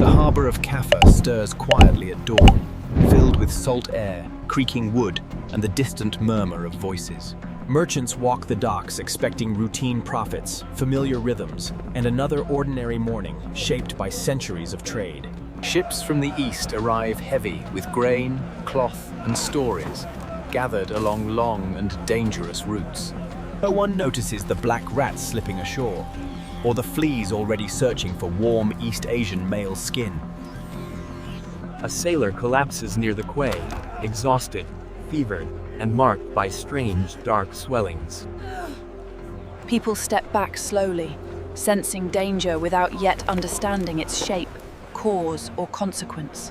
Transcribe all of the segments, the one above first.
The harbor of Kaffa stirs quietly at dawn, filled with salt air, creaking wood, and the distant murmur of voices. Merchants walk the docks expecting routine profits, familiar rhythms, and another ordinary morning shaped by centuries of trade. Ships from the east arrive heavy with grain, cloth, and stories, gathered along long and dangerous routes. No one notices the black rats slipping ashore, or the fleas already searching for warm East Asian male skin. A sailor collapses near the quay, exhausted, fevered, and marked by strange, dark swellings. People step back slowly, sensing danger without yet understanding its shape, cause, or consequence.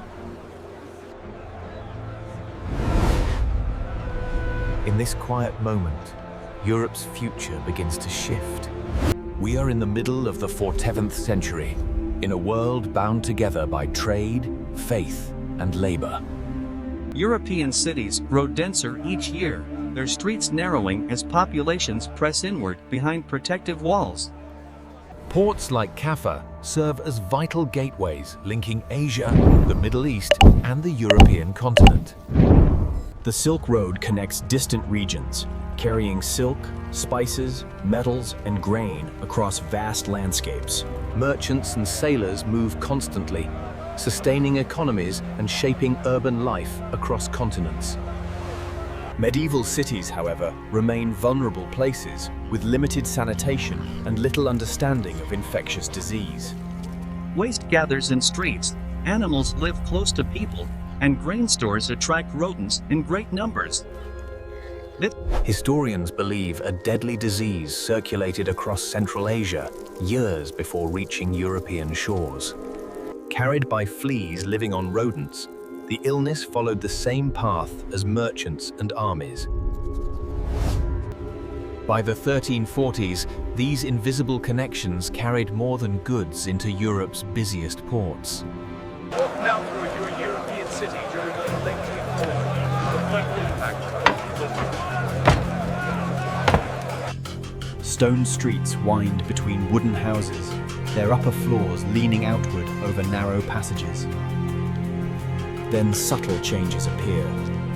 In this quiet moment, Europe's future begins to shift. We are in the middle of the 14th century, in a world bound together by trade, faith, and labor. European cities grow denser each year, their streets narrowing as populations press inward behind protective walls. Ports like Kaffa serve as vital gateways linking Asia, the Middle East, and the European continent. The Silk Road connects distant regions, carrying silk, spices, metals, and grain across vast landscapes. Merchants and sailors move constantly, sustaining economies and shaping urban life across continents. Medieval cities, however, remain vulnerable places with limited sanitation and little understanding of infectious disease. Waste gathers in streets, animals live close to people, and grain stores attract rodents in great numbers. Historians believe a deadly disease circulated across Central Asia years before reaching European shores. Carried by fleas living on rodents, the illness followed the same path as merchants and armies. By the 1340s, these invisible connections carried more than goods into Europe's busiest ports. Walk now through your European city during a lengthy Stone streets wind between wooden houses, their upper floors leaning outward over narrow passages. Then subtle changes appear,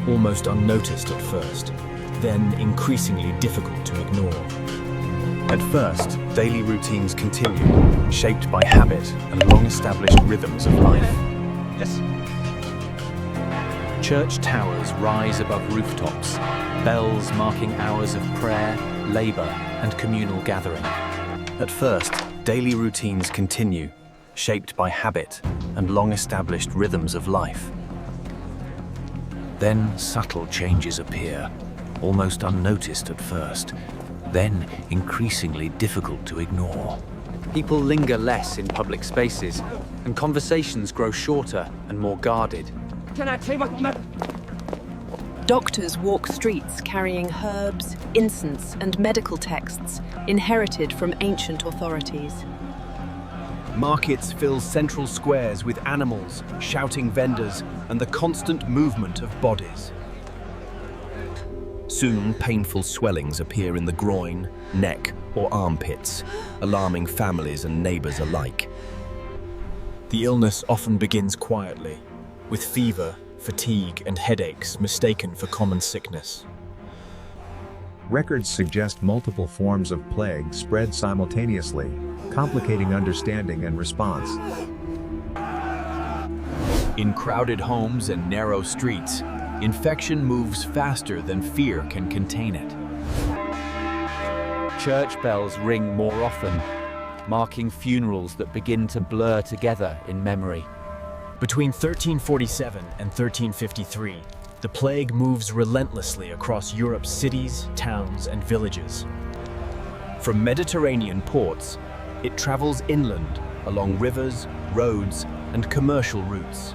almost unnoticed at first, then increasingly difficult to ignore. At first, daily routines continue, shaped by habit and long-established rhythms of life. Yes. Church towers rise above rooftops, bells marking hours of prayer, labor, and communal gathering. At first, daily routines continue, shaped by habit and long-established rhythms of life. Then subtle changes appear, almost unnoticed at first, then increasingly difficult to ignore. People linger less in public spaces, and conversations grow shorter and more guarded. Doctors walk streets carrying herbs, incense, and medical texts inherited from ancient authorities. Markets fill central squares with animals, shouting vendors, and the constant movement of bodies. Soon, painful swellings appear in the groin, neck, or armpits, alarming families and neighbors alike. The illness often begins quietly, with fever, fatigue, and headaches mistaken for common sickness. Records suggest multiple forms of plague spread simultaneously, complicating understanding and response. In crowded homes and narrow streets, infection moves faster than fear can contain it. Church bells ring more often, marking funerals that begin to blur together in memory. Between 1347 and 1353, the plague moves relentlessly across Europe's cities, towns, and villages. From Mediterranean ports, it travels inland along rivers, roads, and commercial routes.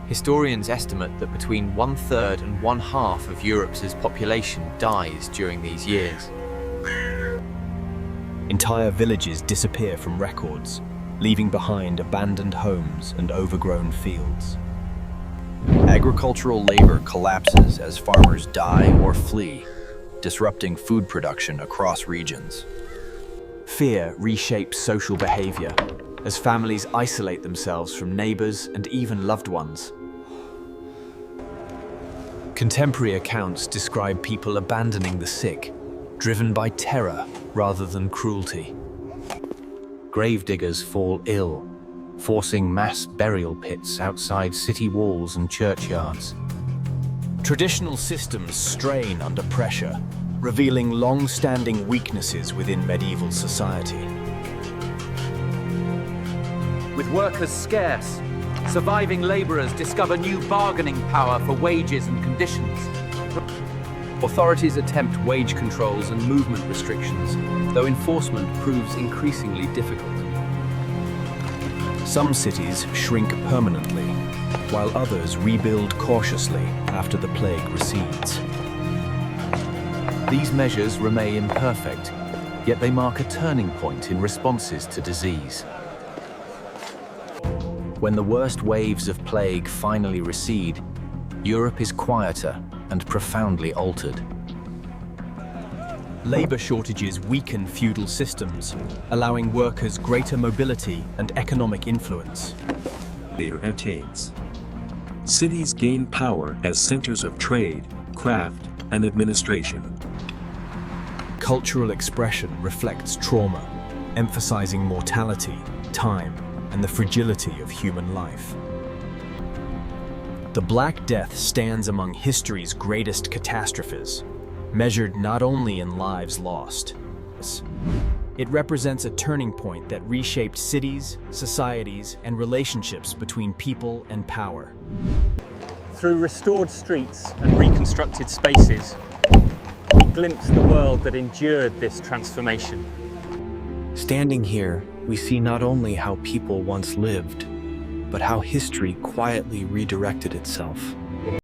Historians estimate that between 1/3 and 1/2 of Europe's population dies during these years. Entire villages disappear from records, leaving behind abandoned homes and overgrown fields. Agricultural labor collapses as farmers die or flee, disrupting food production across regions. Fear reshapes social behavior, as families isolate themselves from neighbors and even loved ones. Contemporary accounts describe people abandoning the sick, driven by terror rather than cruelty. Gravediggers fall ill, forcing mass burial pits outside city walls and churchyards. Traditional systems strain under pressure, revealing long-standing weaknesses within medieval society. With workers scarce, surviving laborers discover new bargaining power for wages and conditions. Authorities attempt wage controls and movement restrictions, though enforcement proves increasingly difficult. Some cities shrink permanently, while others rebuild cautiously after the plague recedes. These measures remain imperfect, yet they mark a turning point in responses to disease. When the worst waves of plague finally recede, Europe is quieter and profoundly altered. Labor shortages weaken feudal systems, allowing workers greater mobility and economic influence. Their attains. Cities gain power as centers of trade, craft, and administration. Cultural expression reflects trauma, emphasizing mortality, time, and the fragility of human life. The Black Death stands among history's greatest catastrophes, measured not only in lives lost. It represents a turning point that reshaped cities, societies, and relationships between people and power. Through restored streets and reconstructed spaces, we glimpse the world that endured this transformation. Standing here, we see not only how people once lived, but how history quietly redirected itself.